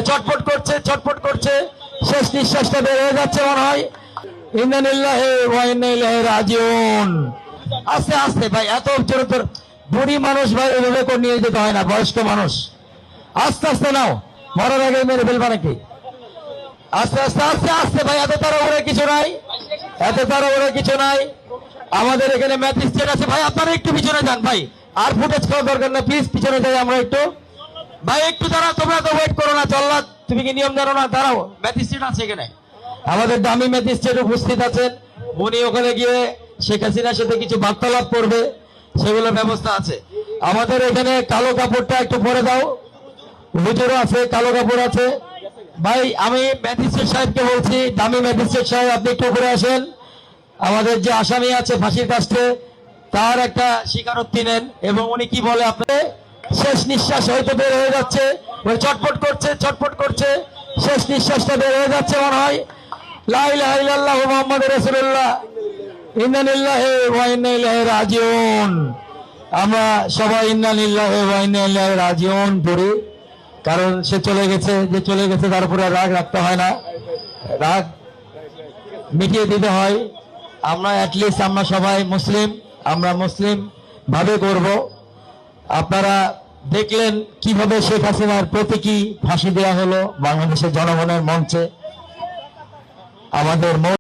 ছটফট করছে শেষ নিঃশ্বাসটা বের হয়ে যাচ্ছে মনে হয়। ইন্না লিল্লাহি ওয়া ইন্না ইলাইহি রাজিউন। আস্তে আস্তে ভাই, এত জোরে বুড়ি মানুষ ভাই এভাবে করে নিয়ে যেতে হয় না, বয়স্ক মানুষ। আস্তে আস্তে নাও, মরার আগে মেরে ফেলবা নাকি? আস্তে আস্তে আস্তে আস্তে ভাই, এত তাড়াহুড়ো কিছু নাই। আমাদের এখানে ম্যাজিস্ট্রেট আছে ভাই, আপনারা একটু পিছনে যান ভাই, আর ফুটেজ করার দরকার না, প্লিজ পিছনে যাই আমরা একটু। ভাই একটু দাঁড়াও, তোমরা তো ওয়েট করো না, চল্লাদ তুমি কি নিয়ম জানো না? দাঁড়াও, ম্যাজিস্ট্রেট আছে এখানে, আমাদের দামি ম্যাজিস্ট্রেট উপস্থিত আছেন। উনি ওখানে গিয়ে শেখ হাসিনার সাথে কিছু বার্তালাপ করবে, সেগুলোর ব্যবস্থা আছে। আমাদের এখানে কালো কাপড়টা একটু পরে দাও, হুজুরও আছে, কালো কাপড় আছে। ভাই আমি ম্যাজিস্ট্রেট সাহেবকে বলছি, দামি ম্যাজিস্ট্রেট সাহেব আপনি একটু উপরে আসেন। আমাদের যে আসামি আছে ফাঁসির কাছে, তার একটা স্বীকারোক্তি নেন এবং উনি কি বলে আপনি। শেষ নিঃশ্বাস হয়তো বের হয়ে যাচ্ছে, ছটফট করছে শেষ নিঃশ্বাসটা বের হয়ে যাচ্ছে মনে হয়। লা ইলাহা ইল্লাল্লাহু মুহাম্মাদুর রাসূলুল্লাহ। ইন্না লিল্লাহি ওয়া ইন্না ইলাইহি রাজিউন। আমরা সবাই ইন্না লিল্লাহি ওয়া ইন্না ইলাইহি রাজিউন পড়ি, কারণ সে চলে গেছে, যে চলে গেছে তার উপরে রাগ রাখতে হয় না, রাগ মিটিয়ে দিতে হয়। আমরা অ্যাটলিস্ট আমরা সবাই মুসলিম, আমরা মুসলিম ভাবে করব। আপনারা দেখলেন কিভাবে শেখ হাসিনার প্রতীকী ফাঁসি দেওয়া হলো বাংলাদেশের জনগণের মঞ্চে। আমাদের